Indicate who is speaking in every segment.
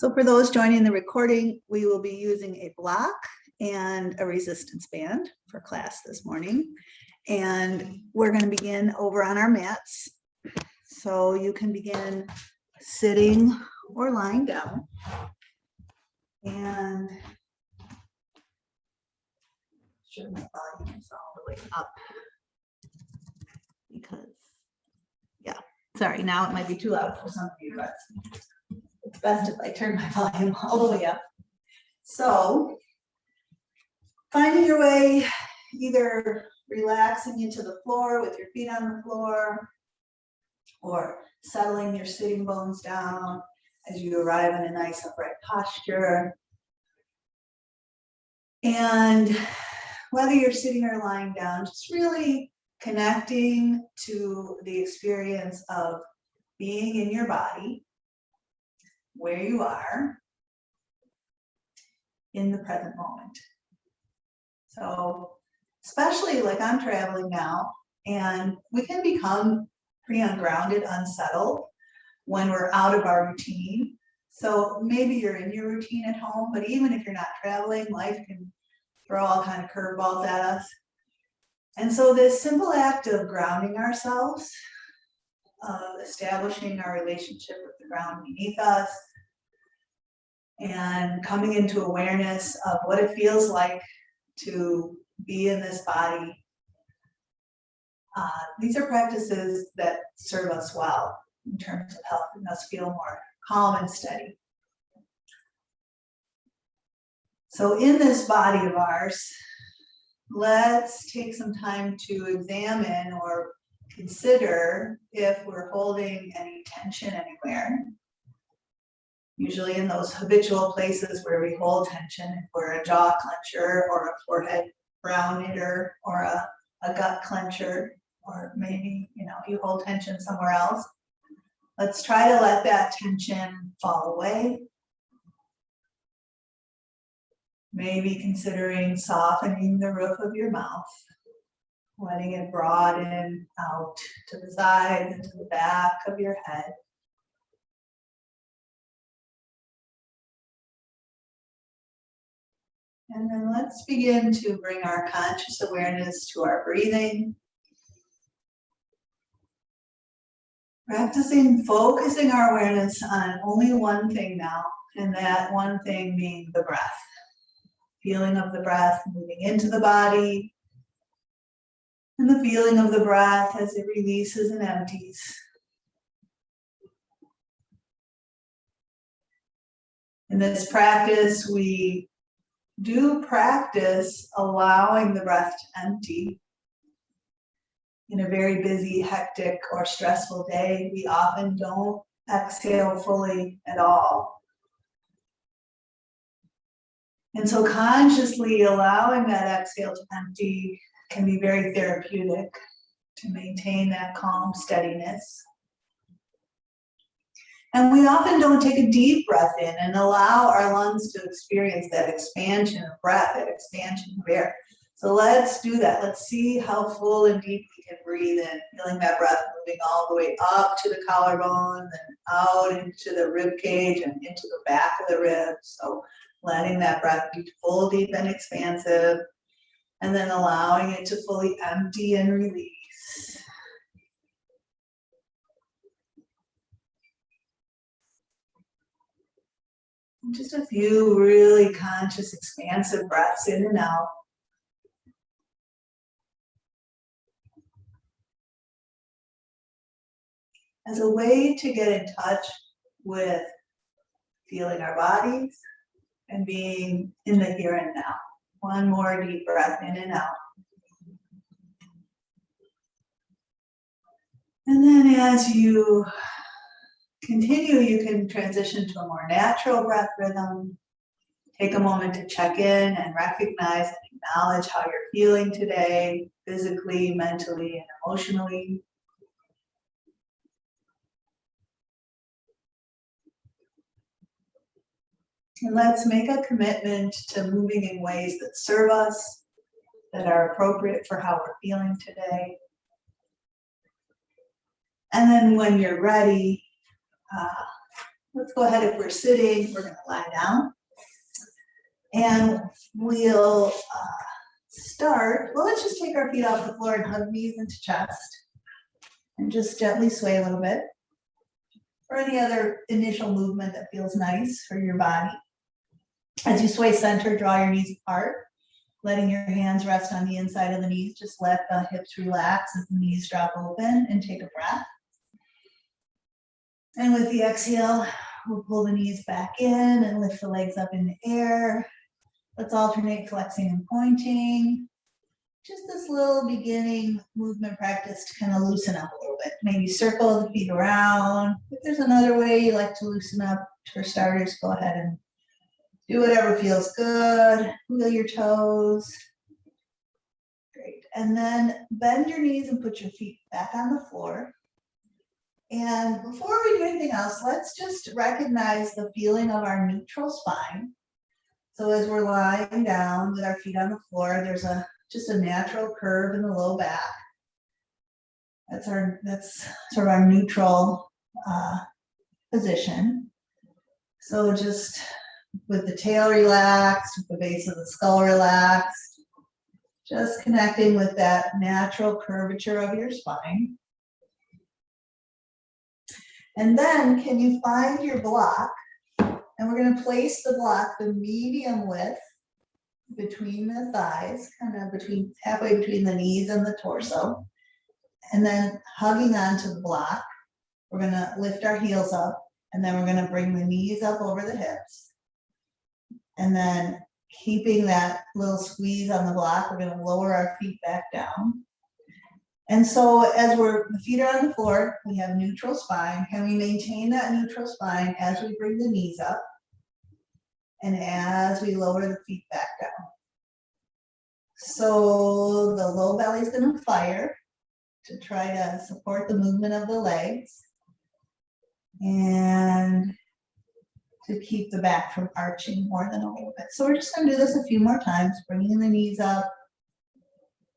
Speaker 1: So for those joining the recording, we will be using a block and a resistance band for class this morning. And we're going to begin over on our mats. So you can begin sitting or lying down. And sure my volume is all the way up. Because, yeah, sorry, now it might be too loud for some of you, but it's best if I turn my volume all the way up. So, finding your way, either relaxing into the floor with your feet on the floor, or settling your sitting bones down as you arrive in a nice upright posture. And whether you're sitting or lying down, just really connecting to the experience of being in your body, where you are in the present moment. So, especially like I'm traveling now, and we can become pretty ungrounded, unsettled when we're out of our routine. So maybe you're in your routine at home, but even if you're not traveling, life can throw all kind of curveballs at us. And so this simple act of grounding ourselves, of establishing our relationship with the ground beneath us, and coming into awareness of what it feels like to be in this body. These are practices that serve us well in terms of helping us feel more calm and steady. So in this body of ours, let's take some time to examine or consider if we're holding any tension anywhere. Usually in those habitual places where we hold tension, if we're a jaw clencher or a forehead brow knitter or a gut clencher, or maybe you hold tension somewhere else. Let's try to let that tension fall away. Maybe considering softening the roof of your mouth, letting it broaden out to the sides and to the back of your head. And then let's begin to bring our conscious awareness to our breathing. Practicing focusing our awareness on only one thing now, and that one thing being the breath. Feeling of the breath moving into the body, and the feeling of the breath as it releases and empties. In this practice, we do practice allowing the breath to empty. In a very busy, hectic, or stressful day, we often don't exhale fully at all. And so consciously allowing that exhale to empty can be very therapeutic to maintain that calm steadiness. And we often don't take a deep breath in and allow our lungs to experience that expansion of breath, that expansion of air. So let's do that. Let's see how full and deep we can breathe in, feeling that breath moving all the way up to the collarbone, then out into the rib cage and into the back of the ribs. So letting that breath be full, deep, and expansive, and then allowing it to fully empty and release. Just a few really conscious, expansive breaths in and out. As a way to get in touch with feeling our bodies and being in the here and now. One more deep breath in and out. And then as you continue, you can transition to a more natural breath rhythm. Take a moment to check in and recognize and acknowledge how you're feeling today, physically, mentally, and emotionally. And let's make a commitment to moving in ways that serve us, that are appropriate for how we're feeling today. And then when you're ready, Let's go ahead. If we're sitting, we're gonna lie down. And we'll start, well, let's just take our feet off the floor and hug knees into chest. And just gently sway a little bit. Or any other initial movement that feels nice for your body. As you sway center, draw your knees apart, letting your hands rest on the inside of the knees. Just let the hips relax as the knees drop open, and take a breath. And with the exhale, we'll pull the knees back in and lift the legs up in the air. Let's alternate flexing and pointing. Just this little beginning movement practice to kind of loosen up a little bit. Maybe circle the feet around. If there's another way you like to loosen up, for starters, go ahead and do whatever feels good. Wiggle your toes. Great. And then bend your knees and put your feet back on the floor. And before we do anything else, let's just recognize the feeling of our neutral spine. So as we're lying down with our feet on the floor, there's just a natural curve in the low back. That's sort of our neutral position. So just with the tail relaxed, with the base of the skull relaxed, just connecting with that natural curvature of your spine. And then can you find your block? And we're going to place the block the medium width between the thighs, kind of halfway between the knees and the torso. And then hugging onto the block, we're going to lift our heels up, and then we're going to bring the knees up over the hips. And then keeping that little squeeze on the block, we're going to lower our feet back down. And so as the feet are on the floor, we have neutral spine. Can we maintain that neutral spine as we bring the knees up and as we lower the feet back down? So the low belly is going to fire to try to support the movement of the legs and to keep the back from arching more than a little bit. So we're just going to do this a few more times, bringing the knees up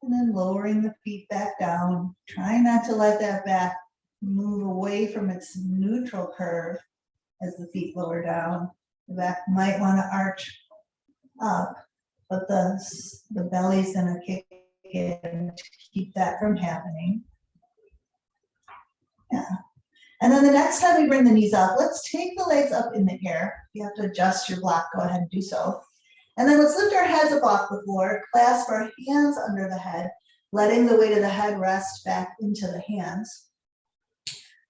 Speaker 1: and then lowering the feet back down. Try not to let that back move away from its neutral curve as the feet lower down. The back might want to arch up, but the belly's going to kick in to keep that from happening. Yeah. And then the next time we bring the knees up, let's take the legs up in the air. If you have to adjust your block, go ahead and do so. And then let's lift our heads up off the floor, clasp our hands under the head, letting the weight of the head rest back into the hands.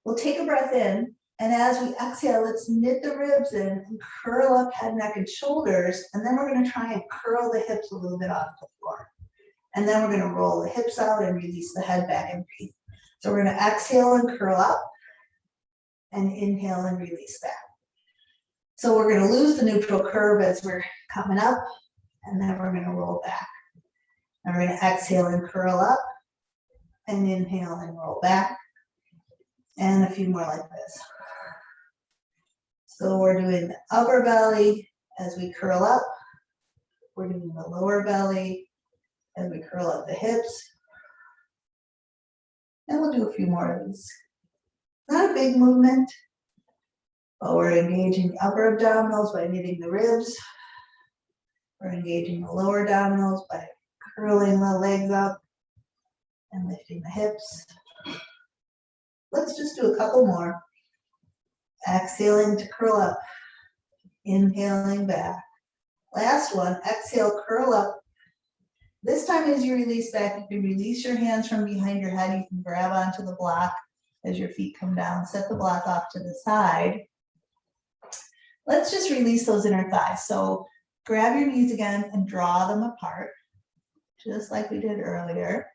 Speaker 1: We'll take a breath in, and as we exhale, let's knit the ribs in and curl up head, neck, and shoulders. And then we're going to try and curl the hips a little bit off the floor. And then we're going to roll the hips out and release the head back and breathe. So we're going to exhale and curl up, and inhale and release back. So we're going to lose the neutral curve as we're coming up, and then we're going to roll back. And we're going to exhale and curl up, and inhale and roll back, and a few more like this. So we're doing the upper belly as we curl up. We're doing the lower belly as we curl up the hips. And we'll do a few more of these. Not a big movement, but we're engaging the upper abdominals by knitting the ribs. We're engaging the lower abdominals by curling the legs up and lifting the hips. Let's just do a couple more. Exhaling to curl up, inhaling back. Last one, exhale, curl up. This time as you release back, you can release your hands from behind your head. You can grab onto the block as your feet come down. Set the block off to the side. Let's just release those inner thighs. So grab your knees again and draw them apart, just like we did earlier.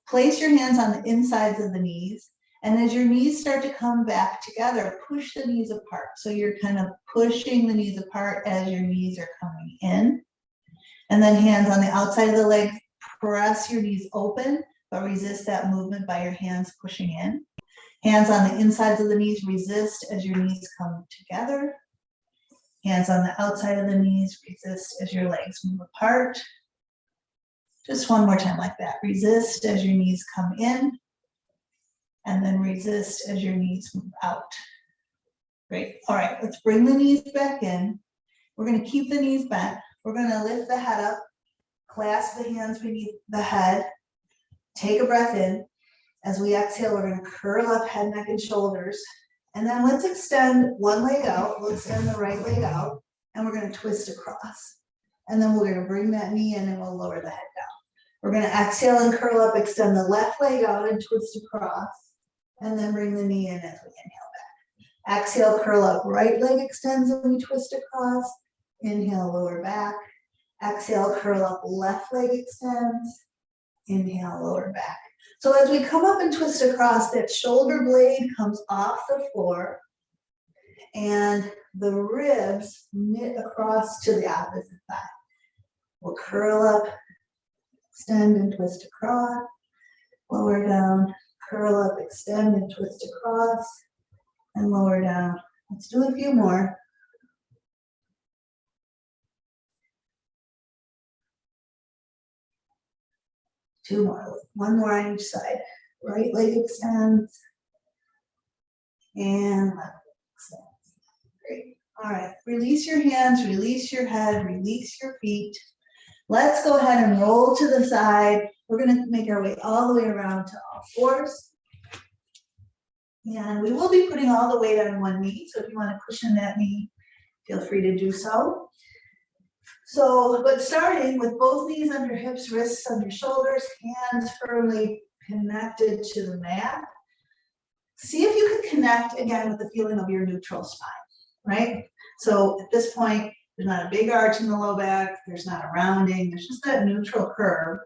Speaker 1: Place your hands on the insides of the knees. And as your knees start to come back together, push the knees apart. So you're kind of pushing the knees apart as your knees are coming in. And then hands on the outside of the leg, press your knees open, but resist that movement by your hands pushing in. Hands on the insides of the knees, resist as your knees come together. Hands on the outside of the knees, resist as your legs move apart. Just one more time like that. Resist as your knees come in, and then resist as your knees move out. Great. All right, let's bring the knees back in. We're going to keep the knees bent. We're going to lift the head up, clasp the hands beneath the head, take a breath in. As we exhale, we're going to curl up head, neck, and shoulders. And then let's extend one leg out. We'll extend the right leg out, and we're going to twist across. And then we're going to bring that knee in, and we'll lower the head down. We're going to exhale and curl up, extend the left leg out and twist across, and then bring the knee in as we inhale back. Exhale, curl up, right leg extends and we twist across. Inhale, lower back. Exhale, curl up, left leg extends. Inhale, lower back. So as we come up and twist across, that shoulder blade comes off the floor and the ribs knit across to the opposite side. We'll curl up, extend and twist across, lower down, curl up, extend and twist across, and lower down. Let's do a few more. Two more, one more on each side. Right leg extends, and left leg extends. Great. All right, release your hands, release your head, release your feet. Let's go ahead and roll to the side. We're going to make our way all the way around to all fours. And we will be putting all the weight on one knee. So if you want to cushion that knee, feel free to do so. So, but starting with both knees under hips, wrists under shoulders, hands firmly connected to the mat. See if you can connect again with the feeling of your neutral spine, right? So at this point, there's not a big arch in the low back, there's not a rounding, there's just that neutral curve.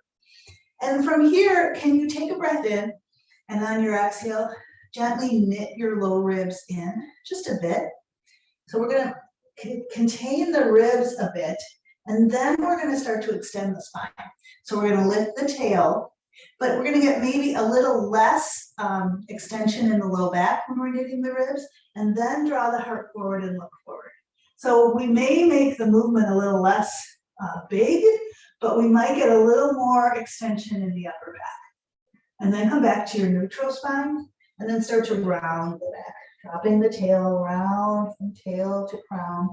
Speaker 1: And from here, can you take a breath in, and on your exhale, gently knit your low ribs in just a bit. So we're going to contain the ribs a bit, and then we're going to start to extend the spine. So we're going to lift the tail, but we're going to get maybe a little less extension in the low back when we're knitting the ribs, and then draw the heart forward and look forward. So we may make the movement a little less big, but we might get a little more extension in the upper back. And then come back to your neutral spine, and then start to round the back, dropping the tail round from tail to crown.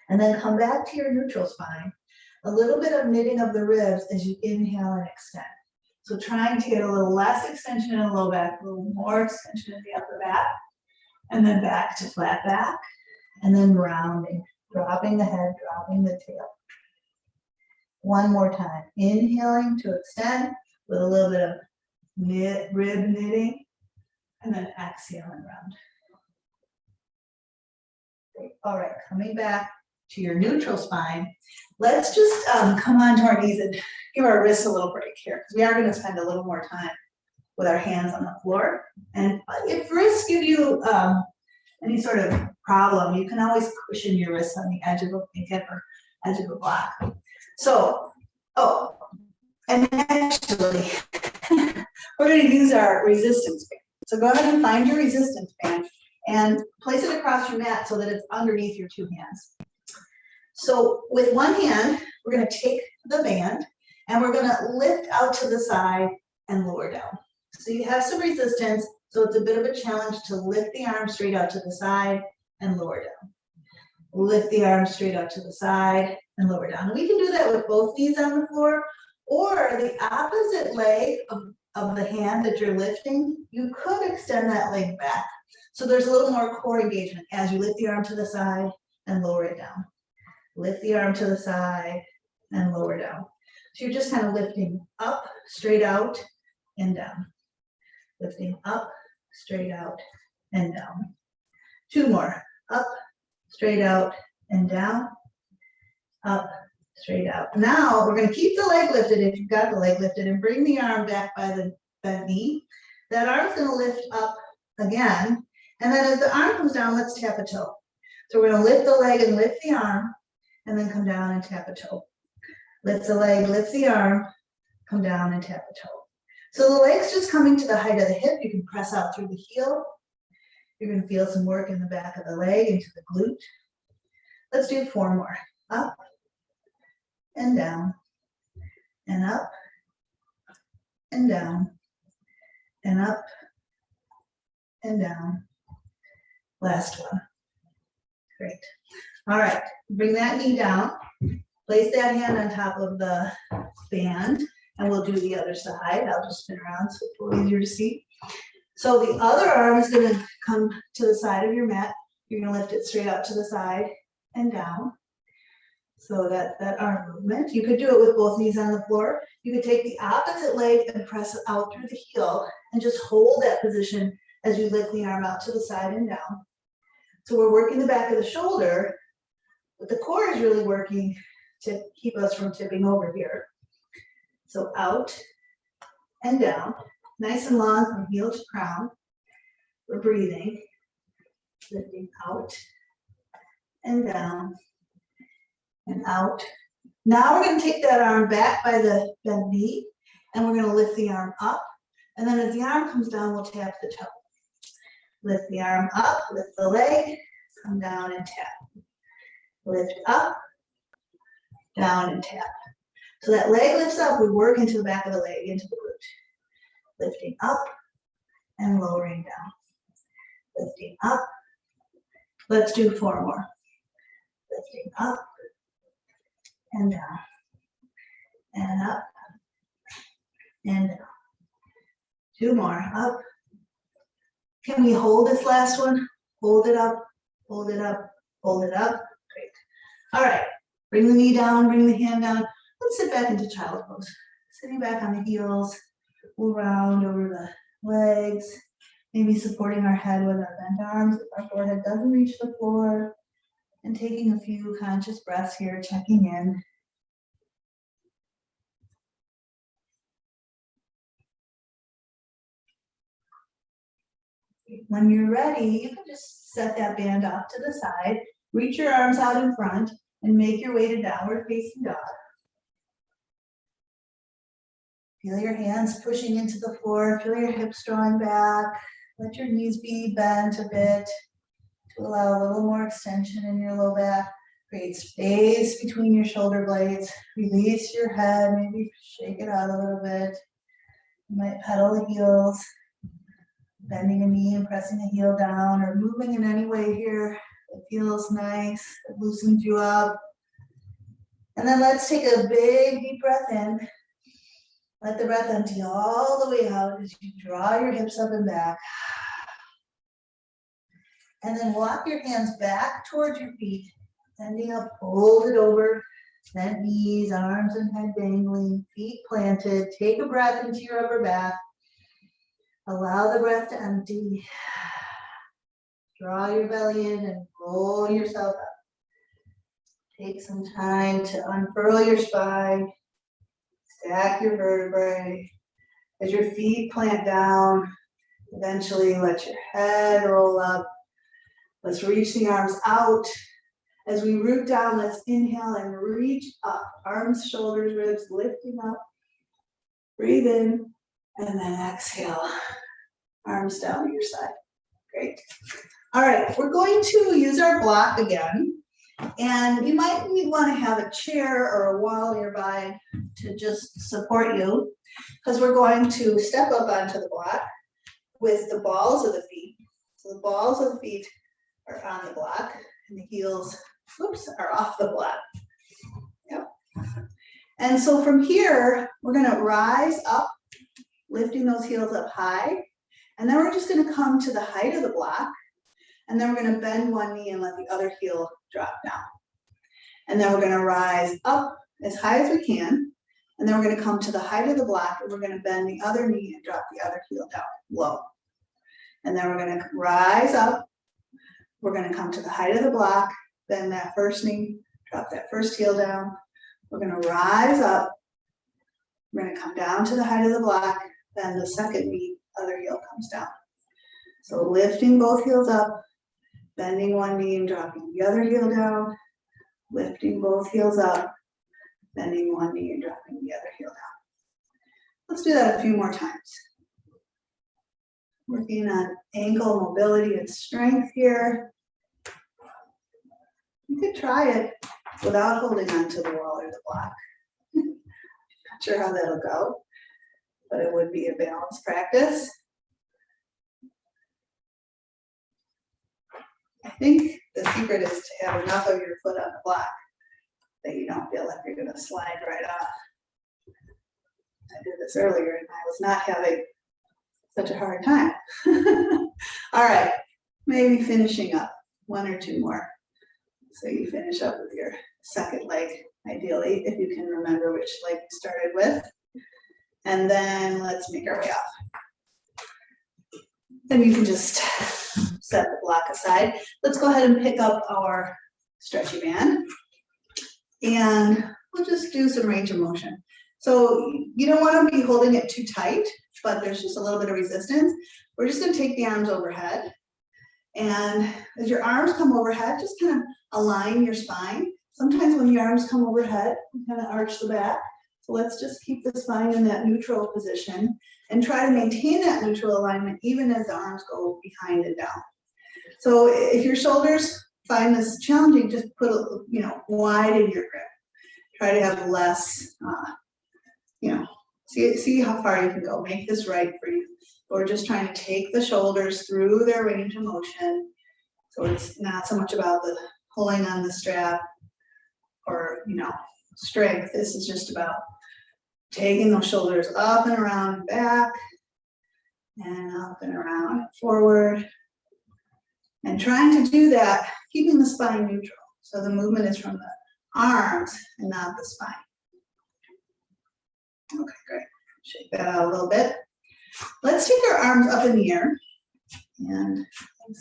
Speaker 1: And then come back to your neutral spine. A little bit of knitting of the ribs as you inhale and extend. So trying to get a little less extension in the low back, a little more extension in the upper back, and then back to flat back, and then rounding, dropping the head, dropping the tail. One more time, inhaling to extend with a little bit of rib knitting, and then exhale and round. Great. All right, coming back to your neutral spine, let's just come onto our knees and give our wrists a little break here, because we are going to spend a little more time with our hands on the floor. And if wrists give you any sort of problem, you can always cushion your wrists on the edge of a blanket or edge of a block. So, and actually, we're going to use our resistance band. So go ahead and find your resistance band and place it across your mat so that it's underneath your two hands. So with one hand, we're going to take the band and we're going to lift out to the side and lower down. So you have some resistance, so it's a bit of a challenge to lift the arm straight out to the side and lower down. Lift the arm straight out to the side and lower down. And we can do that with both knees on the floor, or the opposite leg of the hand that you're lifting, you could extend that leg back. So there's a little more core engagement as you lift the arm to the side and lower it down. Lift the arm to the side and lower down. So you're just kind of lifting up, straight out, and down. Lifting up, straight out, and down. Two more. Up, straight out, and down. Up, straight out. Now we're going to keep the leg lifted if you've got the leg lifted, and bring the arm back by the bent knee. That arm's going to lift up again. And then as the arm comes down, let's tap a toe. So we're going to lift the leg and lift the arm, and then come down and tap a toe. Lift the leg, lift the arm, come down and tap a toe. So the leg's just coming to the height of the hip. You can press out through the heel. You're going to feel some work in the back of the leg into the glute. Let's do four more. Up and down, and up and down, and up and down, Last one. Great. All right, bring that knee down. Place that hand on top of the band, and we'll do the other side. I'll just spin around so it's a little easier to see. So the other arm is gonna come to the side of your mat. You're gonna lift it straight up to the side and down. So that arm movement. You could do it with both knees on the floor. You could take the opposite leg and press it out through the heel and just hold that position as you lift the arm out to the side and down. So we're working the back of the shoulder, but the core is really working to keep us from tipping over here. So out and down, nice and long from heel to crown. We're breathing, lifting out and down and out. Now we're going to take that arm back by the bent knee, and we're going to lift the arm up. And then as the arm comes down, we'll tap the toe. Lift the arm up, lift the leg, come down and tap. Lift up, down and tap. So that leg lifts up, we work into the back of the leg, into the glute. Lifting up and lowering down. Lifting up. Let's do 4 more. Lifting up and down. And up and down. 2 more, up. Can we hold this last one? Hold it up, hold it up, hold it up. Great. All right, bring the knee down, bring the hand down. Let's sit back into child pose. Sitting back on the heels, move around over the legs, maybe supporting our head with our bent arms if our forehead doesn't reach the floor, and taking a few conscious breaths here, checking in. When you're ready, you can just set that band off to the side, reach your arms out in front, and make your way to downward facing dog. Feel your hands pushing into the floor, feel your hips drawing back, let your knees be bent a bit to allow a little more extension in your low back. Create space between your shoulder blades, release your head, maybe shake it out a little bit. You might pedal the heels, bending a knee and pressing a heel down, or moving in any way here that feels nice, that loosens you up. And then let's take a big deep breath in. Let the breath empty all the way out as you draw your hips up and back. And then walk your hands back towards your feet, bending up, hold it over, bent knees, arms and head dangling, feet planted. Take a breath into your upper back. Allow the breath to empty. Draw your belly in and roll yourself up. Take some time to unfurl your spine. Stack your vertebrae. As your feet plant down, eventually let your head roll up. Let's reach the arms out. As we root down, let's inhale and reach up. Arms, shoulders, ribs, lifting up. Breathe in, and then exhale. Arms down to your side. Great. All right, we're going to use our block again. And you might want to have a chair or a wall nearby to just support you, because we're going to step up onto the block with the balls of the feet. So the balls of the feet are on the block, and the heels, are off the block. Yep. And so from here, we're going to rise up, lifting those heels up high, and then we're just going to come to the height of the block. And then we're going to bend one knee and let the other heel drop down. And then we're going to rise up as high as we can. And then we're going to come to the height of the block, and we're going to bend the other knee and drop the other heel down low. And then we're going to rise up. We're going to come to the height of the block, bend that first knee, drop that first heel down. We're going to rise up. We're going to come down to the height of the block, bend the second knee, other heel comes down. So lifting both heels up, bending one knee and dropping the other heel down, lifting both heels up, bending one knee and dropping the other heel down. Let's do that a few more times. Working on ankle mobility and strength here. You could try it without holding onto the wall or the block. Not sure how that'll go, but it would be a balanced practice. think the secret is to have enough of your foot on the block that you don't feel like you're gonna slide right off. I did this earlier and I was not having such a hard time. All right, maybe finishing up, one or two more. So you finish up with your second leg, ideally, if you can remember which leg you started with. And then let's make our way up. Then you can just set the block aside. Let's go ahead and pick up our stretchy band. And we'll just do some range of motion. So you don't want to be holding it too tight, but there's just a little bit of resistance. We're just going to take the arms overhead. And as your arms come overhead, just kind of align your spine. Sometimes when your arms come overhead, you kind of arch the back. So let's just keep the spine in that neutral position and try to maintain that neutral alignment even as the arms go behind and down. So if your shoulders find this challenging, just put widen your grip. Try to have less, see how far you can go. Make this right for you. We're just trying to take the shoulders through their range of motion. So it's not so much about the pulling on the strap or, strength. This is just about taking those shoulders up and around and back and up and around and forward. And trying to do that, keeping the spine neutral. So the movement is from the arms and not the spine. Okay, great. Shake that out a little bit. Let's take our arms up in the air. And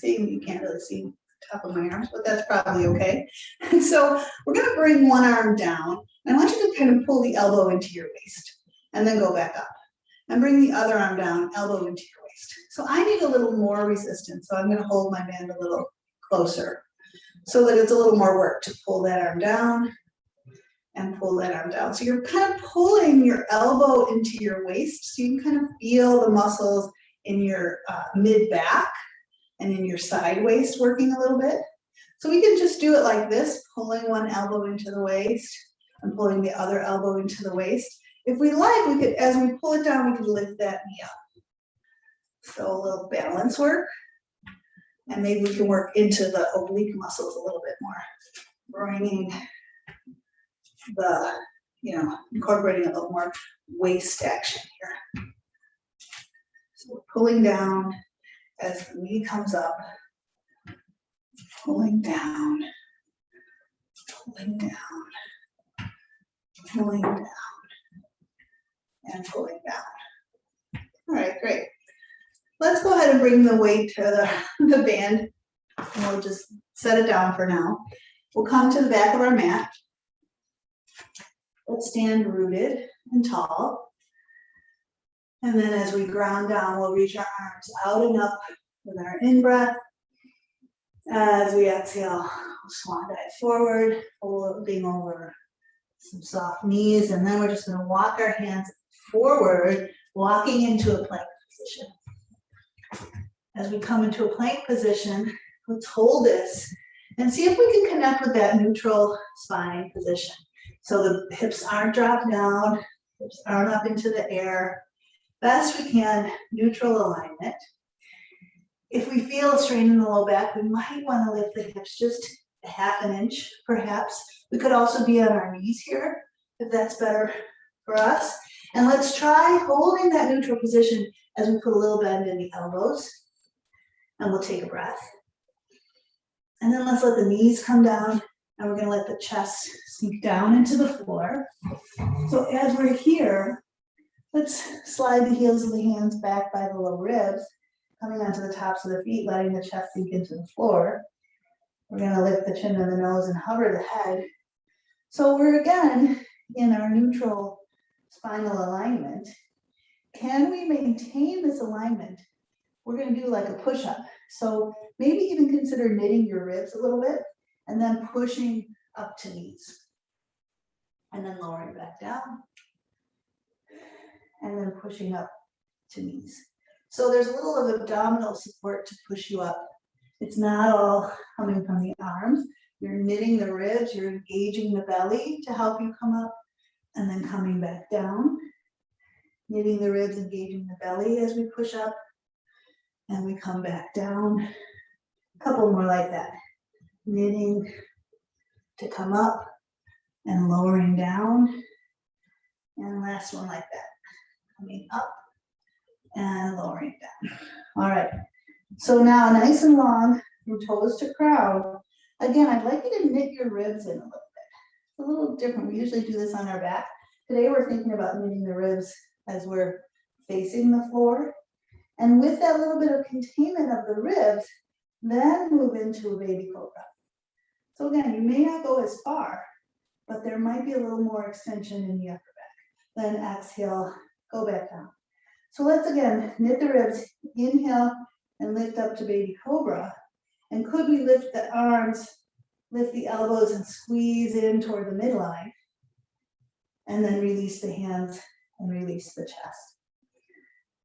Speaker 1: you can't really see the top of my arms, but that's probably okay. And so we're going to bring one arm down. And I want you to kind of pull the elbow into your waist and then go back up. And bring the other arm down, elbow into your waist. So I need a little more resistance. So I'm going to hold my band a little closer so that it's a little more work to pull that arm down and pull that arm down. So you're kind of pulling your elbow into your waist so you can kind of feel the muscles in your mid-back and in your side waist working a little bit. So we can just do it like this, pulling one elbow into the waist and pulling the other elbow into the waist. If we like, we could, as we pull it down, we could lift that knee up. So a little balance work. And maybe we can work into the oblique muscles a little bit more, bringing the, incorporating a little more waist action here. So we're pulling down as the knee comes up, pulling down, pulling down, pulling down, and pulling down. All right, great. Let's go ahead and bring the weight to the band, and we'll just set it down for now. We'll come to the back of our mat. Let's stand rooted and tall. And then as we ground down, we'll reach our arms out and up with our in-breath. As we exhale, we'll swan dive forward, holding over some soft knees. And then we're just going to walk our hands forward, walking into a plank position. As we come into a plank position, let's hold this and see if we can connect with that neutral spine position. So the hips aren't dropped down, hips aren't up into the air. Best we can, neutral alignment. If we feel a strain in the low back, we might want to lift the hips just a half an inch, perhaps. We could also be on our knees here, if that's better for us. And let's try holding that neutral position as we put a little bend in the elbows. And we'll take a breath. And then let's let the knees come down, and we're going to let the chest sink down into the floor. So as we're here, let's slide the heels of the hands back by the low ribs, coming onto the tops of the feet, letting the chest sink into the floor. We're going to lift the chin and the nose and hover the head. So we're again in our neutral spinal alignment. Can we maintain this alignment? We're going to do like a push-up. So maybe even consider knitting your ribs a little bit and then pushing up to knees. And then lowering back down. And then pushing up to knees. So there's a little of abdominal support to push you up. It's not all coming from the arms. You're knitting the ribs, you're engaging the belly to help you come up, and then coming back down. Knitting the ribs, engaging the belly as we push up, and we come back down. A couple more like that. knitting to come up and lowering down. And last one like that, coming up and lowering down. All right, so now nice and long from toes to crown. Again, I'd like you to knit your ribs in a little bit. It's a little different. We usually do this on our back. Today we're thinking about knitting the ribs as we're facing the floor. And with that little bit of containment of the ribs, then move into a baby cobra. So again, you may not go as far, but there might be a little more extension in the upper back. Then exhale, go back down. So let's again knit the ribs, inhale and lift up to baby cobra. And could we lift the arms, lift the elbows and squeeze in toward the midline? And then release the hands and release the chest.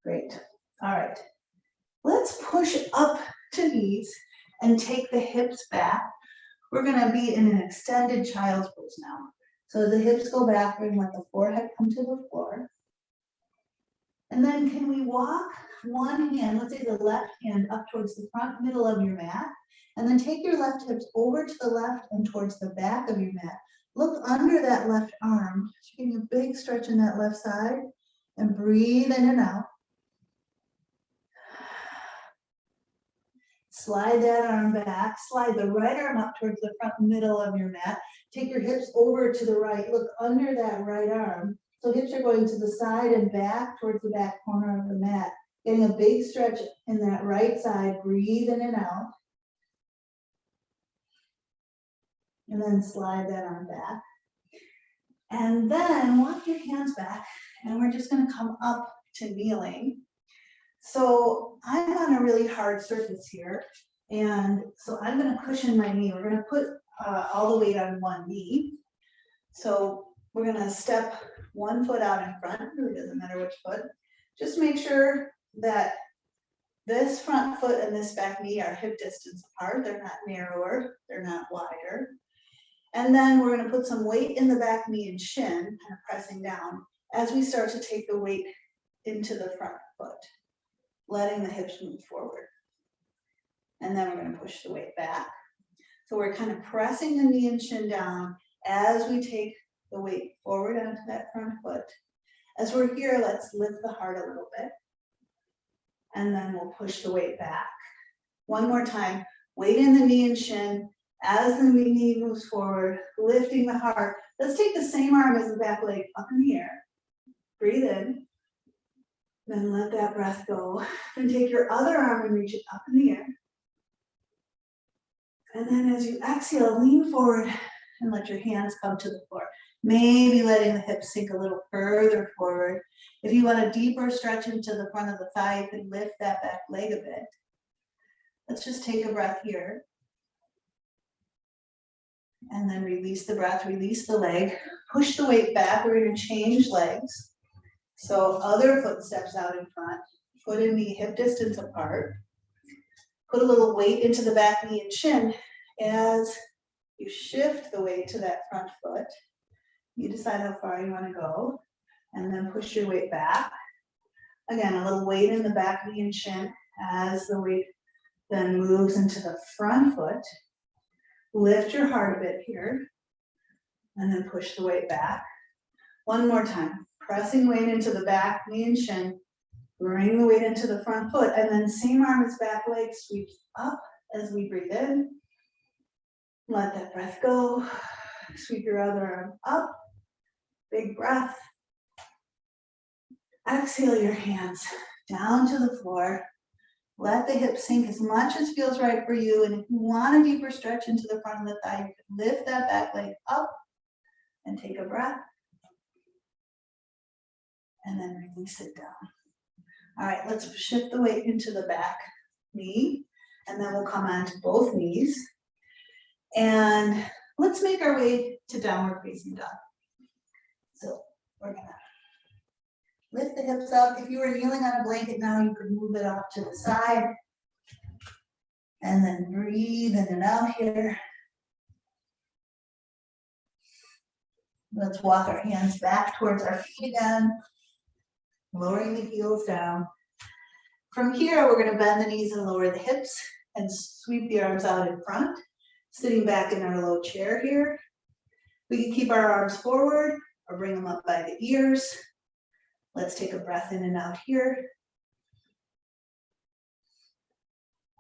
Speaker 1: Great. All right. Let's push up to knees and take the hips back. We're going to be in an extended child's pose now. So the hips go back and let the forehead come to the floor. And then can we walk one hand, let's say the left hand up towards the front middle of your mat, and then take your left hips over to the left and towards the back of your mat. Look under that left arm, getting a big stretch in that left side, and breathe in and out. Slide that arm back, slide the right arm up towards the front middle of your mat. Take your hips over to the right, look under that right arm. So hips are going to the side and back towards the back corner of the mat. Getting a big stretch in that right side, breathe in and out. And then slide that arm back. And then walk your hands back, and we're just gonna come up to kneeling. So I'm on a really hard surface here, and so I'm going to cushion my knee. We're going to put all the weight on one knee. So we're going to step one foot out in front, really doesn't matter which foot. Just make sure that this front foot and this back knee are hip distance apart. They're not narrower, they're not wider. And then we're going to put some weight in the back knee and shin, kind of pressing down as we start to take the weight into the front foot, letting the hips move forward. And then we're going to push the weight back. So we're kind of pressing the knee and shin down as we take the weight forward onto that front foot. As we're here, let's lift the heart a little bit. And then we'll push the weight back. One more time, weight in the knee and shin as the knee moves forward, lifting the heart. Let's take the same arm as the back leg up in the air. Breathe in. Then let that breath go. And take your other arm and reach it up in the air. And then as you exhale, lean forward and let your hands come to the floor. Maybe letting the hips sink a little further forward. If you want a deeper stretch into the front of the thigh, you can lift that back leg a bit. Let's just take a breath here. And then release the breath, release the leg. Push the weight back. We're going to change legs. So other foot steps out in front, foot and knee hip distance apart. Put a little weight into the back knee and shin as you shift the weight to that front foot. You decide how far you want to go, and then push your weight back. Again, a little weight in the back knee and shin as the weight then moves into the front foot. Lift your heart a bit here, and then push the weight back. One more time. Pressing weight into the back knee and shin, bring the weight into the front foot, and then same arm as back leg sweeps up as we breathe in. Let that breath go. Sweep your other arm up. Big breath. Exhale your hands down to the floor. Let the hips sink as much as feels right for you. And if you want a deeper stretch into the front of the thigh, you can lift that back leg up and take a breath. And then release it down. All right, let's shift the weight into the back knee, and then we'll come on to both knees. And let's make our way to downward facing dog. So we're gonna lift the hips up. If you were kneeling on a blanket now, you could move it off to the side. And then breathe in and out here. Let's walk our hands back towards our feet again. Lowering the heels down. From here, we're going to bend the knees and lower the hips and sweep the arms out in front. Sitting back in our low chair here. We can keep our arms forward or bring them up by the ears. Let's take a breath in and out here.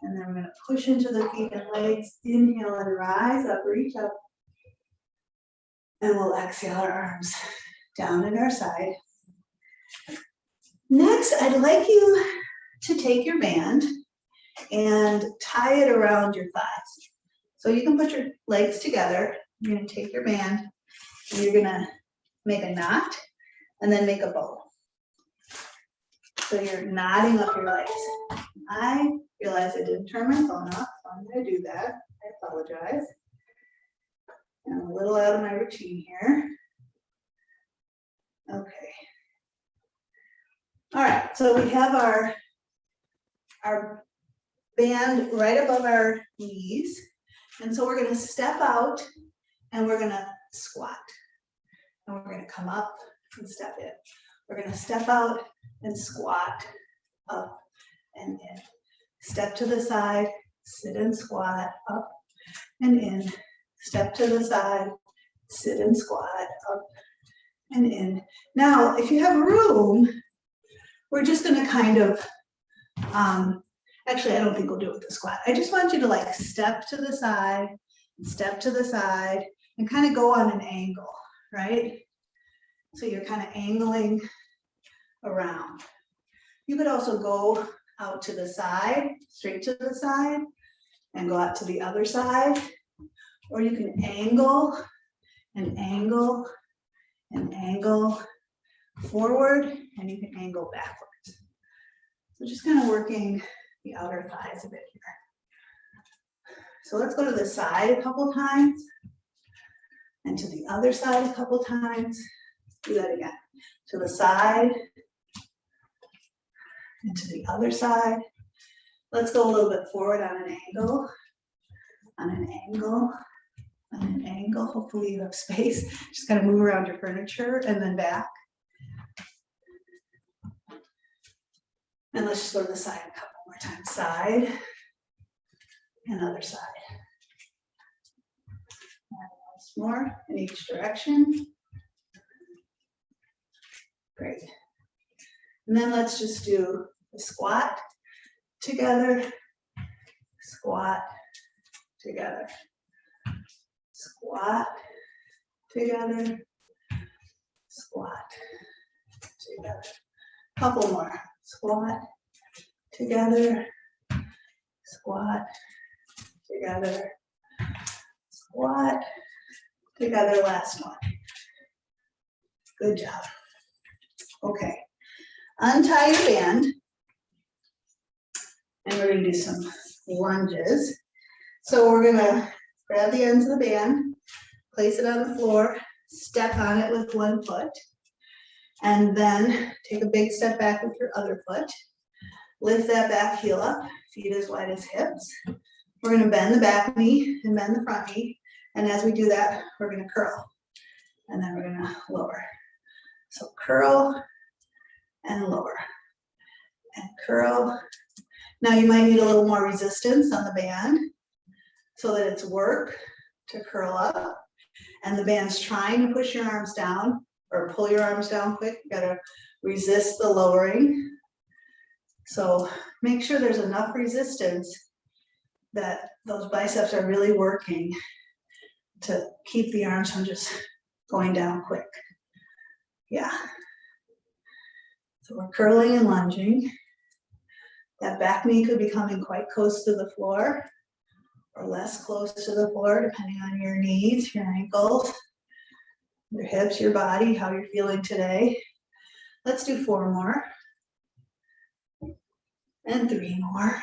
Speaker 1: And then we're going to push into the feet and legs. Inhale and rise up, reach up. And we'll exhale our arms down at our side. Next, I'd like you to take your band and tie it around your thighs. So you can put your legs together. You're going to take your band and you're going to make a knot and then make a bow. So you're knotting up your legs. I realized I didn't turn my phone off, so I'm going to do that. I apologize. I'm a little out of my routine here. Okay. All right, so we have our band right above our knees. And so we're going to step out and we're going to squat. And we're going to come up and step in. We're going to step out and squat up and in. Step to the side, sit and squat, up and in. Step to the side, sit and squat, up and in. Now, if you have room, we're just going to kind of, actually, I don't think we'll do it with the squat. I just want you to like step to the side, step to the side, and kind of go on an angle, right? So you're kind of angling around. You could also go out to the side, straight to the side, and go out to the other side. Or you can angle and angle and angle forward, and you can angle backwards. So just kind of working the outer thighs a bit here. So let's go to the side a couple times and to the other side a couple times. Do that again. To the side and to the other side. Let's go a little bit forward on an angle, on an angle, on an angle. Hopefully you have space. Just kind of move around your furniture and then back. And let's just go to the side a couple more times. Side and other side. And once more in each direction. Great. And then let's just do the squat together, squat together, squat together, squat together. Couple more. Squat together, squat together, squat together. Last one. Good job. Okay. Untie your band. And we're going to do some lunges. So we're going to grab the ends of the band, place it on the floor, step on it with one foot, and then take a big step back with your other foot. Lift that back heel up, feet as wide as hips. We're going to bend the back knee and bend the front knee. And as we do that, we're going to curl. And then we're going to lower. So curl and lower. And curl. Now you might need a little more resistance on the band so that it's work to curl up. And the band's trying to push your arms down or pull your arms down quick. You gotta resist the lowering. So make sure there's enough resistance that those biceps are really working to keep the arms from just going down quick. Yeah. So we're curling and lunging. That back knee could be coming quite close to the floor or less close to the floor, depending on your knees, your ankles, your hips, your body, how you're feeling today. Let's do 4 more. And 3 more.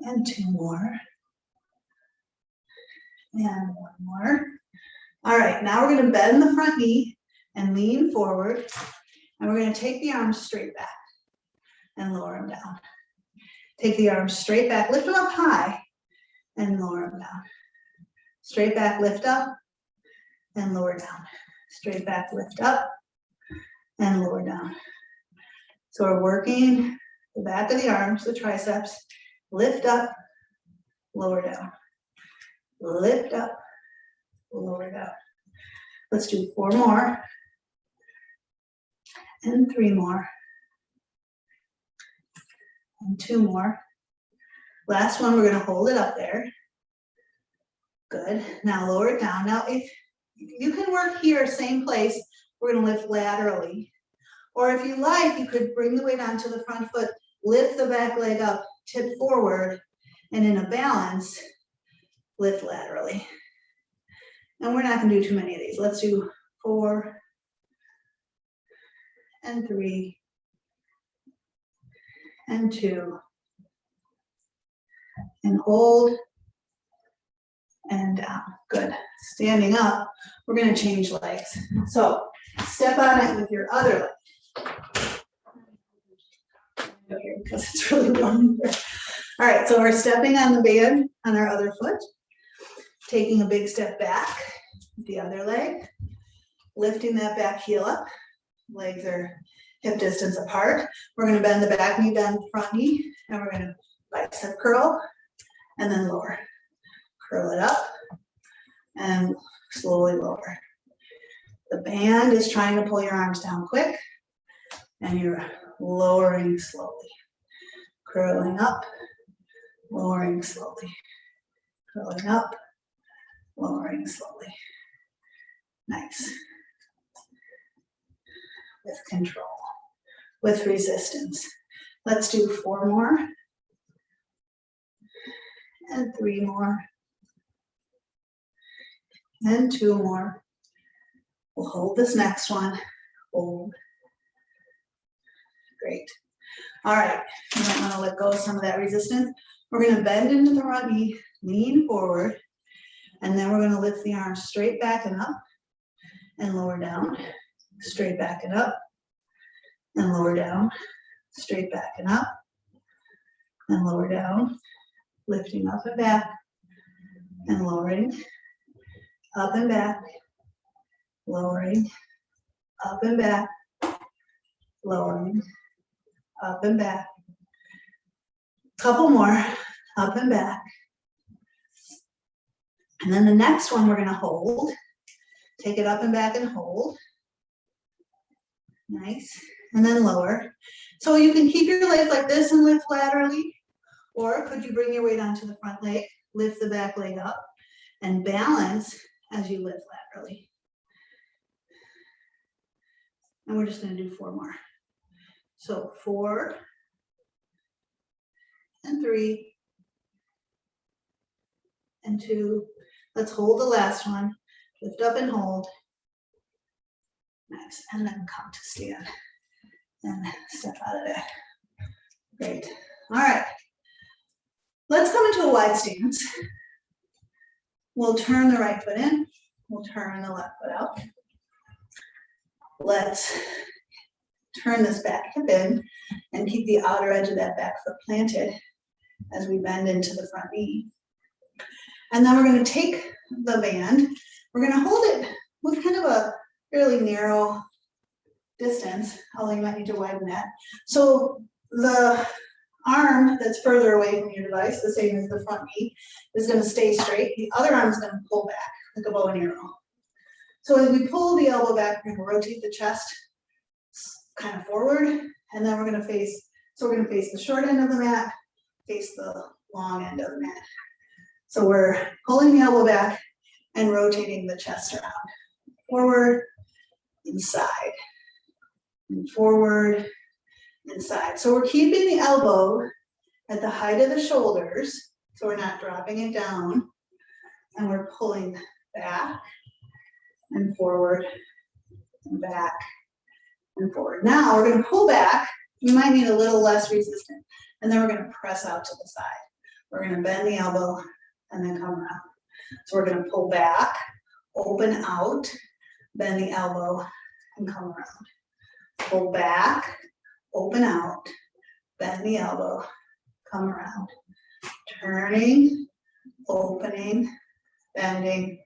Speaker 1: And 2 more. And 1 more. All right, now we're going to bend the front knee and lean forward. And we're going to take the arms straight back and lower them down. Take the arms straight back, lift them up high and lower them down. Straight back, lift up and lower down. Straight back, lift up and lower down. So we're working the back of the arms, the triceps, lift up lower down. Lift up, lower down. Let's do 4 more. And 3 more. And 2 more. Last one, we're gonna hold it up there. Good, now lower it down. Now if you can work here, same place, we're gonna lift laterally. Or if you like, you could bring the weight onto the front foot, lift the back leg up, tip forward, and in a balance, lift laterally. And we're not gonna do too many of these. Let's do 4 and 3 and 2 and hold and down. Good. Standing up, we're going to change legs. So step on it with your other leg. Because it's really warm here. All right, so we're stepping on the band on our other foot, taking a big step back with the other leg, lifting that back heel up. Legs are hip distance apart. We're going to bend the back knee, bend the front knee, and we're going to bicep curl and then lower. Curl it up and slowly lower. The band is trying to pull your arms down quick, and you're lowering slowly. Curling up, lowering slowly. Curling up, lowering slowly. Nice. With control, with resistance. Let's do 4 more. And 3 more. And 2 more. We'll hold this next one. Hold. Great. All right, you might want to let go of some of that resistance. We're going to bend into the front knee, lean forward, and then we're going to lift the arms straight back and up and lower down. Straight back and up and lower down. Straight back and up and lower down. Lifting up and back and lowering. Up and back. Lowering. Up and back. Lowering. Up and back. Couple more. Up and back. And then the next one we're going to hold. Take it up and back and hold. Nice. And then lower. So you can keep your legs like this and lift laterally, or could you bring your weight onto the front leg, lift the back leg up, and balance as you lift laterally. And we're just going to do 4 more. So 4 and 3 and 2. Let's hold the last one. Lift up and hold. Nice. And then come to stand and step out of there. Great. All right. Let's come into a wide stance. We'll turn the right foot in. We'll turn the left foot out. Let's turn this back hip in and keep the outer edge of that back foot planted as we bend into the front knee. And then we're going to take the band. We're going to hold it with kind of a fairly narrow distance, although you might need to widen that. So the arm that's further away from your device, the same as the front knee, is going to stay straight. The other arm is going to pull back like a bow and arrow. So as we pull the elbow back, we're going to rotate the chest kind of forward, and then we're going to face, so we're going to face the short end of the mat, face the long end of the mat. So we're pulling the elbow back and rotating the chest around. Forward, inside, and forward, inside. So we're keeping the elbow at the height of the shoulders, so we're not dropping it down, and we're pulling back and forward and back and forward. Now we're going to pull back. You might need a little less resistance, and then we're going to press out to the side. We're going to bend the elbow and then come around. So we're going to pull back, open out, bend the elbow, and come around. Pull back, open out, bend the elbow, come around. Turning, opening, bending,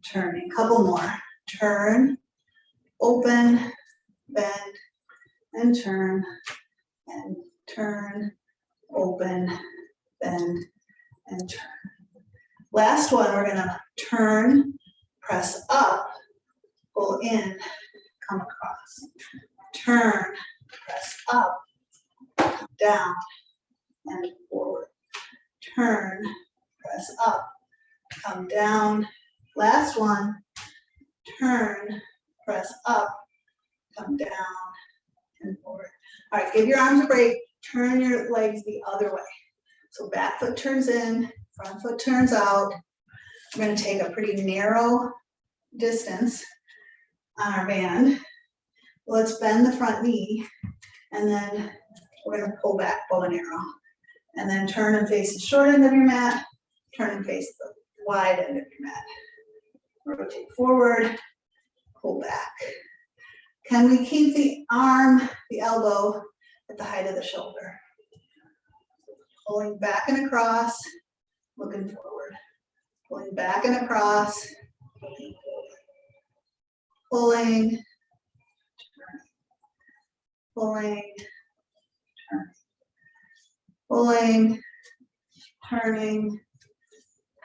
Speaker 1: turning. Couple more. Turn, open, bend, and turn, open, bend, and turn. Last one, we're gonna turn, press up, pull in, come across. Turn, press up, come down, and forward. Turn, press up, come down. Last one, turn, press up, come down, and forward. All right, give your arms a break. Turn your legs the other way. So back foot turns in, front foot turns out. We're going to take a pretty narrow distance on our band. Let's bend the front knee, and then we're going to pull back, bow and arrow. And then turn and face the short end of your mat, turn and face the wide end of your mat. Rotate forward, pull back. Can we keep the arm, the elbow at the height of the shoulder? Pulling back and across, looking forward. Pulling back and across, looking forward. Pulling, turning. Pulling, turning. Pulling, turning,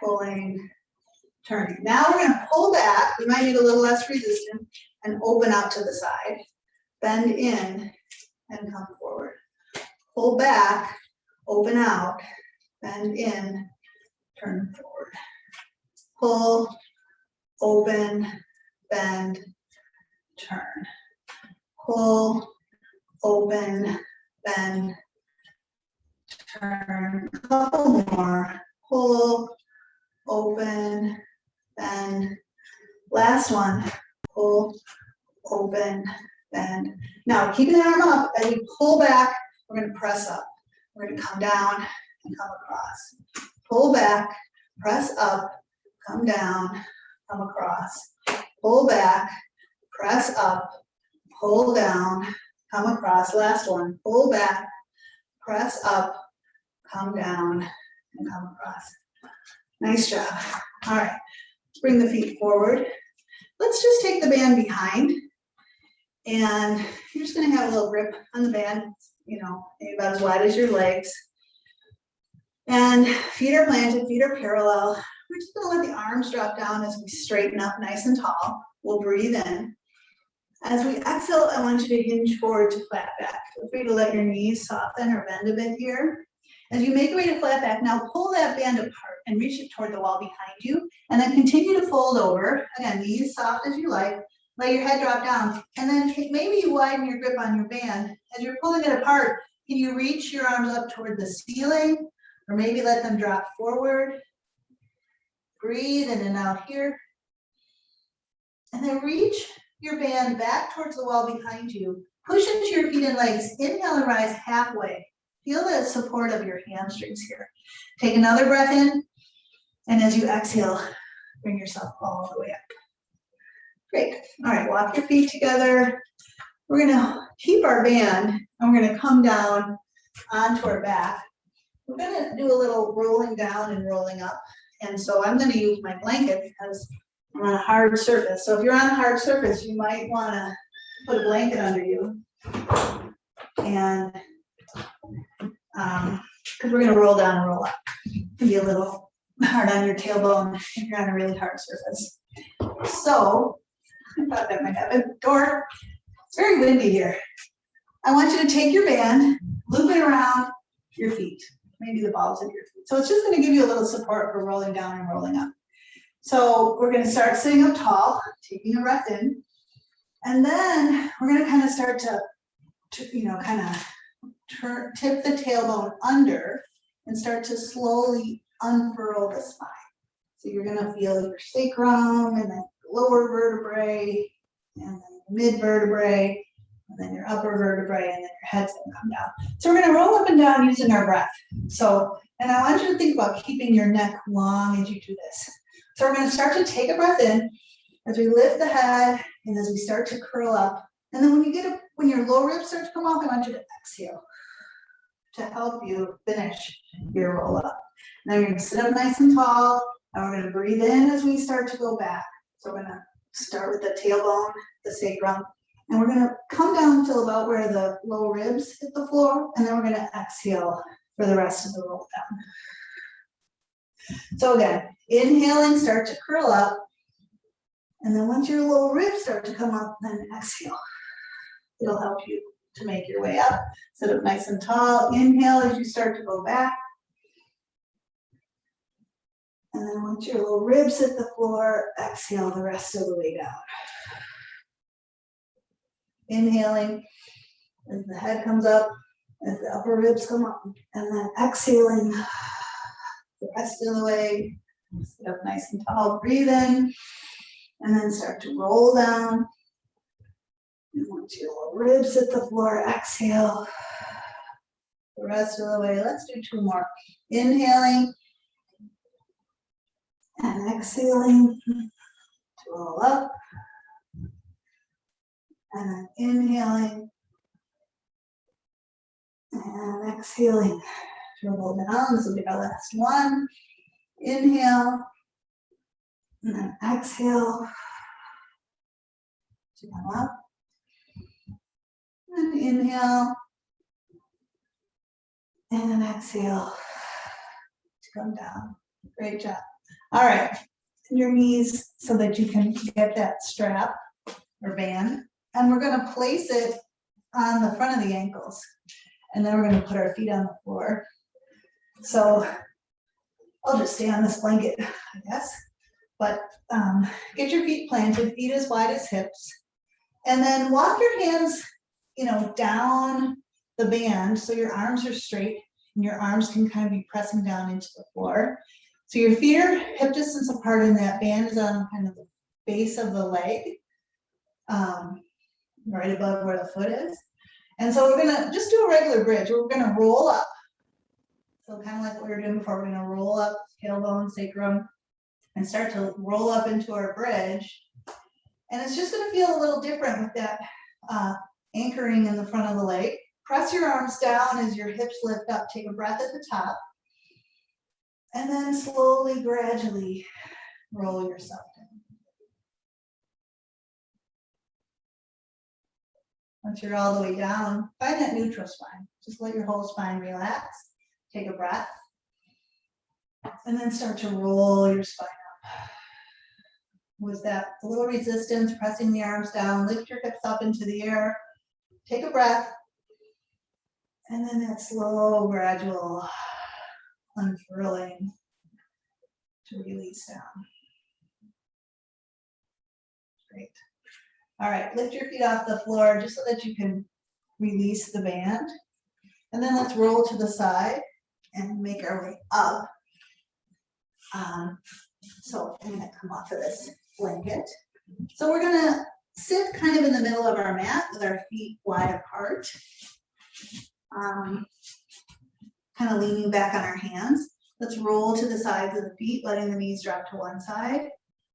Speaker 1: pulling, turning. Now we're going to pull back. We might need a little less resistance and open out to the side. Bend in and come forward. Pull back, open out, bend in, turn forward. Pull, open, bend, turn. Pull, open, bend, turn. A couple more. Pull, open, bend. Last one. Pull, open, bend. Now, keeping the arm up, as we pull back, we're going to press up. We're going to come down and come across. Pull back, press up, come down, come across. Pull back, press up, pull down, come across. Last one. Pull back, press up, come down, and come across. Nice job. All right, let's bring the feet forward. Let's just take the band behind, and you're just going to have a little grip on the band, you know, maybe about as wide as your legs. And feet are planted, feet are parallel. We're just going to let the arms drop down as we straighten up nice and tall. We'll breathe in. As we exhale, I want you to hinge forward to flat back. Feel free to let your knees soften or bend a bit here. As you make your way to flat back, now pull that band apart and reach it toward the wall behind you, and then continue to fold over. Again, knees soft as you like. Let your head drop down, and then maybe you widen your grip on your band. As you're pulling it apart, can you reach your arms up toward the ceiling, or maybe let them drop forward? Breathe in and out here. And then reach your band back towards the wall behind you. Push into your feet and legs. Inhale and rise halfway. Feel the support of your hamstrings here. Take another breath in, and as you exhale, bring yourself all the way up. Great. All right, walk your feet together. We're gonna keep our band, and we're gonna come down onto our back. We're gonna do a little rolling down and rolling up. And so I'm gonna use my blanket because I'm on a hard surface. So if you're on a hard surface, you might wanna put a blanket under you. And because we're gonna roll down and roll up. It can be a little hard on your tailbone if you're on a really hard surface. So, I thought that might happen. Door, it's very windy here. I want you to take your band, loop it around your feet, maybe the balls of your feet. So it's just gonna give you a little support for rolling down and rolling up. So we're gonna start sitting up tall, taking a breath in, and then we're gonna kind of start to tip the tailbone under and start to slowly unfurl the spine. So you're gonna feel your sacrum and then lower vertebrae and then mid vertebrae and then your upper vertebrae, and then your head's gonna come down. So we're gonna roll up and down using our breath. So, and I want you to think about keeping your neck long as you do this. So we're gonna start to take a breath in as we lift the head and as we start to curl up. And then when your lower ribs start to come off, I want you to exhale to help you finish your roll up. Now you're gonna sit up nice and tall, and we're gonna breathe in as we start to go back. So we're gonna start with the tailbone, the sacrum, and we're gonna come down till about where the low ribs hit the floor, and then we're gonna exhale for the rest of the roll down. So again, inhaling, start to curl up. And then once your little ribs start to come up, then exhale. It'll help you to make your way up. Sit up nice and tall. Inhale as you start to go back. And then once your little ribs hit the floor, exhale the rest of the way down. Inhaling as the head comes up, as the upper ribs come up, and then exhaling the rest of the way. Sit up nice and tall, breathe in, and then start to roll down. And once your little ribs hit the floor, exhale the rest of the way. Let's do 2 more. Inhaling and exhaling to roll up. And then inhaling and exhaling to roll down. This will be our last one. Inhale and then exhale to come up. And inhale and then exhale to come down. Great job. All right, your knees so that you can get that strap or band. And we're going to place it on the front of the ankles. And then we're going to put our feet on the floor. So I'll just stay on this blanket, I guess. But get your feet planted, feet as wide as hips. And then walk your hands, down the band so your arms are straight and your arms can kind of be pressing down into the floor. So your feet are hip distance apart and that band is on kind of the base of the leg, right above where the foot is. And so we're gonna just do a regular bridge. We're gonna roll up. So kind of like what we were doing before, we're gonna roll up tailbone, sacrum, and start to roll up into our bridge. And it's just gonna feel a little different with that anchoring in the front of the leg. Press your arms down as your hips lift up. Take a breath at the top. And then slowly, gradually roll yourself down. Once you're all the way down, find that neutral spine. Just let your whole spine relax. Take a breath. And then start to roll your spine up. With that little resistance, pressing the arms down, lift your hips up into the air. Take a breath. And then that slow, gradual unfurling to release down. Great. All right, lift your feet off the floor just so that you can release the band. And then let's roll to the side and make our way up. So I'm gonna come off of this blanket. So we're gonna sit kind of in the middle of our mat with our feet wide apart. Kind of leaning back on our hands. Let's roll to the sides of the feet, letting the knees drop to one side,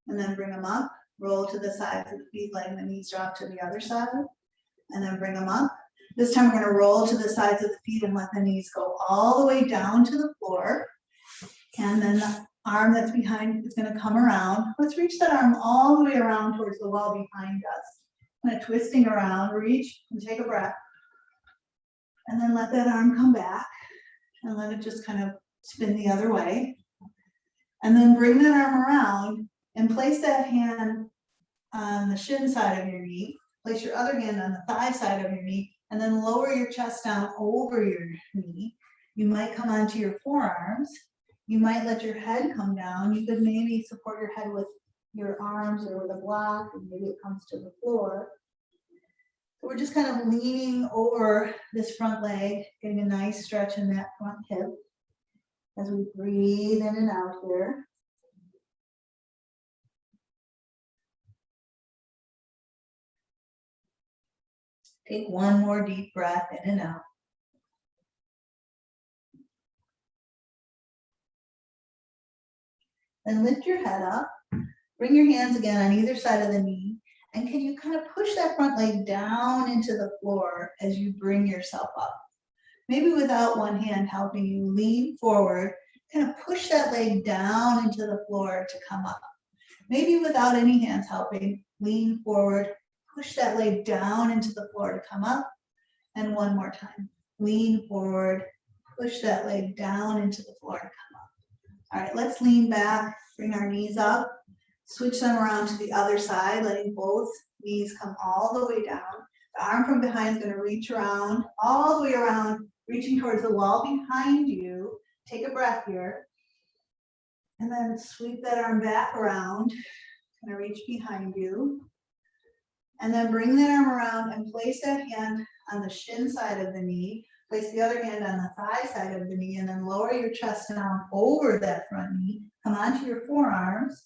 Speaker 1: and then bring them up. Roll to the sides of the feet, letting the knees drop to the other side, and then bring them up. This time we're going to roll to the sides of the feet and let the knees go all the way down to the floor. And then the arm that's behind is going to come around. Let's reach that arm all the way around towards the wall behind us. Kind of twisting around, reach and take a breath. And then let that arm come back and let it just kind of spin the other way. And then bring that arm around and place that hand on the shin side of your knee. Place your other hand on the thigh side of your knee and then lower your chest down over your knee. You might come onto your forearms. You might let your head come down. You could maybe support your head with your arms or with a block, and maybe it comes to the floor. So we're just kind of leaning over this front leg, getting a nice stretch in that front hip as we breathe in and out here. Take one more deep breath in and out. Then lift your head up, bring your hands again on either side of the knee, and can you kind of push that front leg down into the floor as you bring yourself up? Maybe without one hand helping you, lean forward, kind of push that leg down into the floor to come up. Maybe without any hands helping, lean forward, push that leg down into the floor to come up. And one more time, lean forward, push that leg down into the floor to come up. All right, let's lean back, bring our knees up, switch them around to the other side, letting both knees come all the way down. The arm from behind is going to reach around, all the way around, reaching towards the wall behind you. Take a breath here. And then sweep that arm back around, going to reach behind you. And then bring that arm around and place that hand on the shin side of the knee. Place the other hand on the thigh side of the knee, and then lower your chest down over that front knee. Come onto your forearms.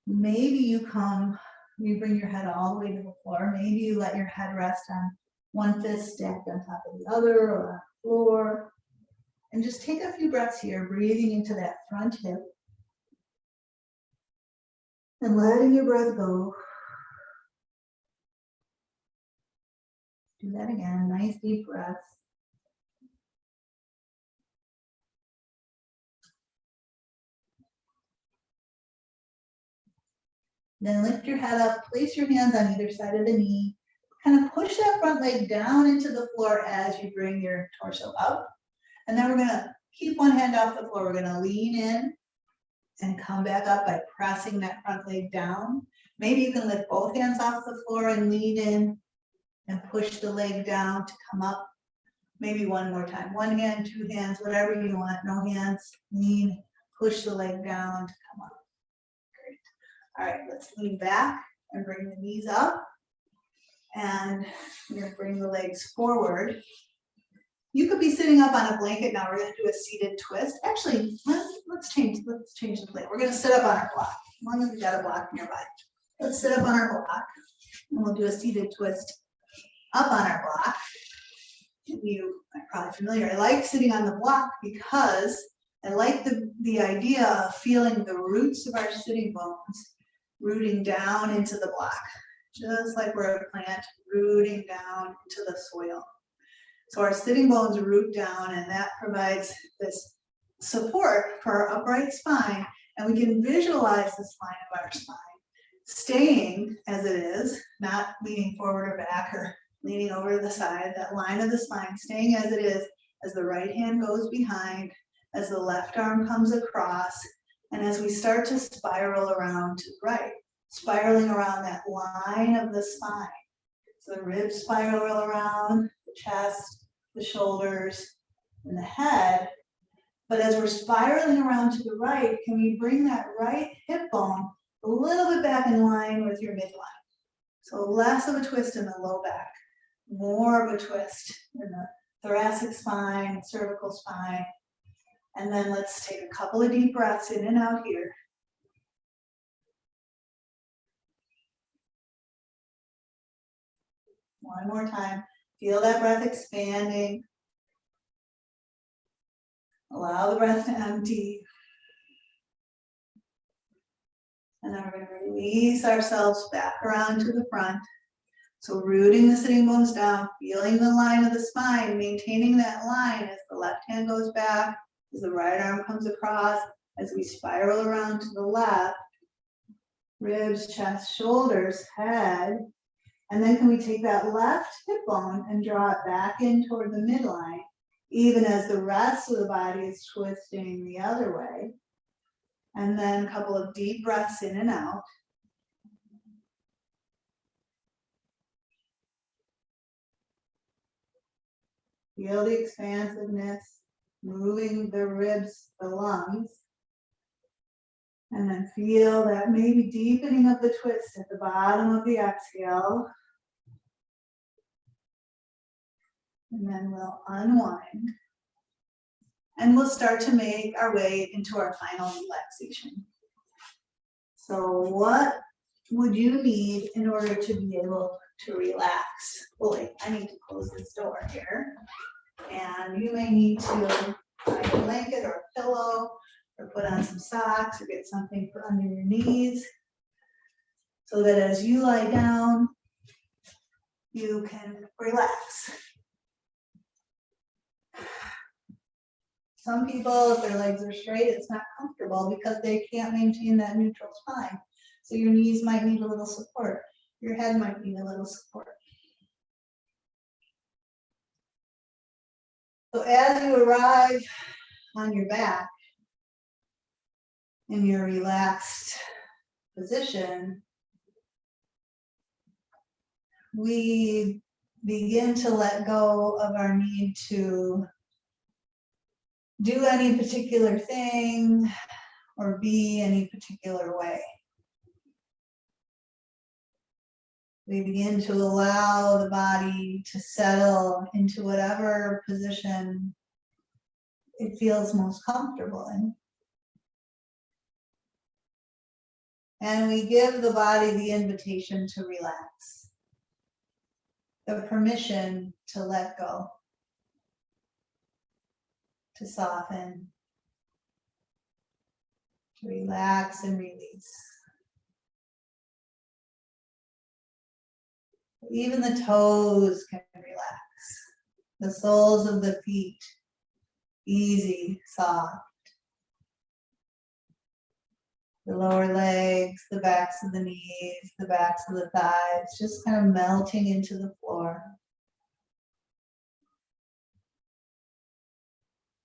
Speaker 1: Maybe you bring your head all the way to the floor. Maybe you let your head rest on one fist stacked on top of the other or on the floor. And just take a few breaths here, breathing into that front hip. And letting your breath go. Do that again, nice deep breaths. Then lift your head up, place your hands on either side of the knee. Kind of push that front leg down into the floor as you bring your torso up. And then we're gonna keep one hand off the floor. We're gonna lean in and come back up by pressing that front leg down. Maybe you can lift both hands off the floor and lean in and push the leg down to come up. Maybe one more time. One hand, two hands, whatever you want. No hands. Lean, push the leg down to come up. Great. All right, let's lean back and bring the knees up. And we're going to bring the legs forward. You could be sitting up on a blanket now. We're going to do a seated twist. Actually, let's change the plan. We're going to sit up on our block. As long as we got a block nearby. Let's sit up on our block and we'll do a seated twist up on our block. You are probably familiar. I like sitting on the block because I like the idea of feeling the roots of our sitting bones rooting down into the block, just like we're a plant rooting down into the soil. So our sitting bones root down, and that provides this support for our upright spine, and we can visualize the spine of our spine staying as it is, not leaning forward or back or leaning over to the side, that line of the spine staying as it is, as the right hand goes behind, as the left arm comes across, and as we start to spiral around to the right, spiraling around that line of the spine. So the ribs spiral around, the chest, the shoulders, and the head. But as we're spiraling around to the right, can we bring that right hip bone a little bit back in line with your midline? So less of a twist in the low back, more of a twist in the thoracic spine, cervical spine. And then let's take a couple of deep breaths in and out here. One more time. Feel that breath expanding. Allow the breath to empty. And then we're going to release ourselves back around to the front. So rooting the sitting bones down, feeling the line of the spine, maintaining that line as the left hand goes back, as the right arm comes across, as we spiral around to the left, ribs, chest, shoulders, head. And then can we take that left hip bone and draw it back in toward the midline, even as the rest of the body is twisting the other way. And then a couple of deep breaths in and out. Feel the expansiveness, moving the ribs, the lungs. And then feel that maybe deepening of the twist at the bottom of the exhale. And then we'll unwind. And we'll start to make our way into our final relaxation. So what would you need in order to be able to relax fully? I need to close this door here. And you may need to find a blanket or a pillow or put on some socks or get something for under your knees so that as you lie down, you can relax. Some people, if their legs are straight, it's not comfortable because they can't maintain that neutral spine. So your knees might need a little support. Your head might need a little support. So as you arrive on your back, in your relaxed position, we begin to let go of our need to do any particular thing or be any particular way. We begin to allow the body to settle into whatever position it feels most comfortable in. And we give the body the invitation to relax, the permission to let go, to soften, to relax and release. Even the toes can relax. The soles of the feet, easy, soft. The lower legs, the backs of the knees, the backs of the thighs, just kind of melting into the floor.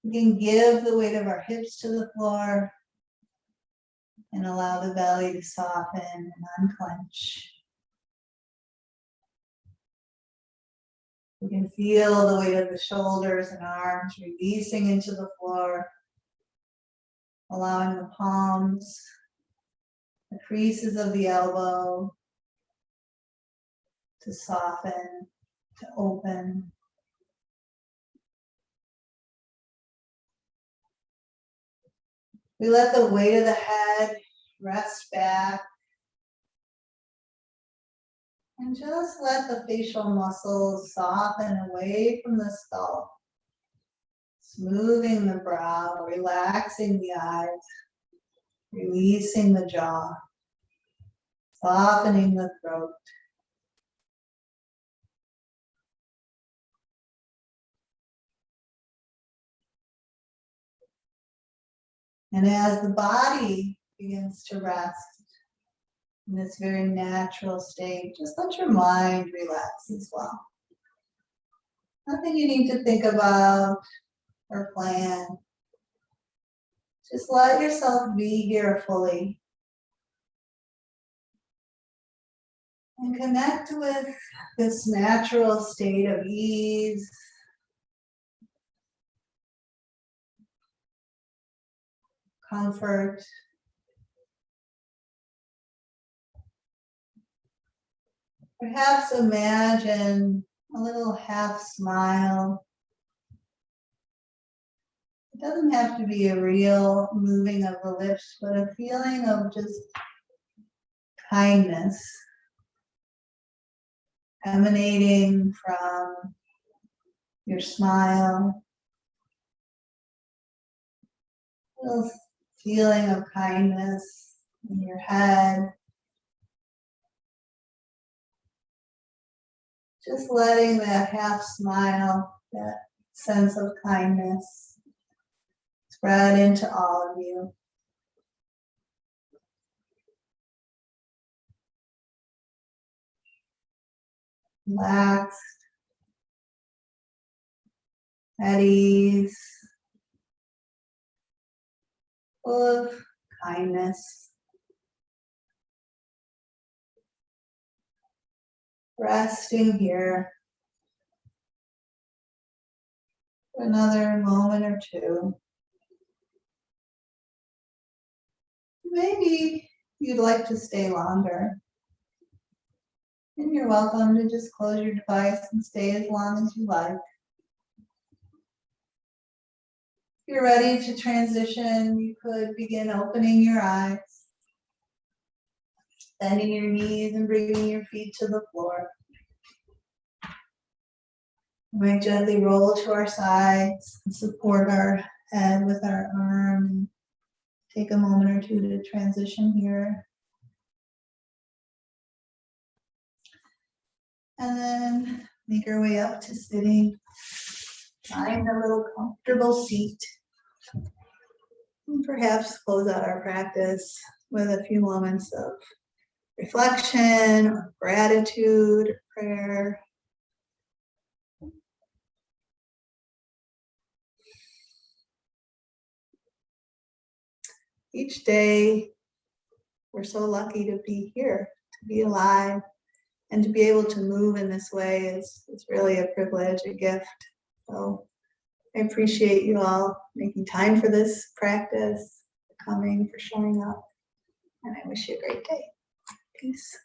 Speaker 1: We can give the weight of our hips to the floor and allow the belly to soften and unclench. We can feel the weight of the shoulders and arms releasing into the floor, allowing the palms, the creases of the elbow to soften, to open. We let the weight of the head rest back. And just let the facial muscles soften away from the skull. Smoothing the brow, relaxing the eyes, releasing the jaw, softening the throat. And as the body begins to rest in this very natural state, just let your mind relax as well. Nothing you need to think about or plan. Just let yourself be here fully. And connect with this natural state of ease, comfort. Perhaps imagine a little half smile. It doesn't have to be a real moving of the lips, but a feeling of just kindness emanating from your smile. A little feeling of kindness in your head. Just letting that half smile, that sense of kindness spread into all of you. Relaxed, at ease, full of kindness. Resting here for another moment or two. Maybe you'd like to stay longer. And you're welcome to just close your device and stay as long as you like. If you're ready to transition, you could begin opening your eyes, bending your knees and bringing your feet to the floor. We might gently roll to our sides and support our head with our arm and take a moment or two to transition here. And then make our way up to sitting. Find a little comfortable seat. And perhaps close out our practice with a few moments of reflection or gratitude, or prayer. each day we're so lucky to be here, to be alive, and to be able to move in this way is really a privilege, a gift. So I appreciate you all making time for this practice, for coming, for showing up, and I wish you a great day. Peace.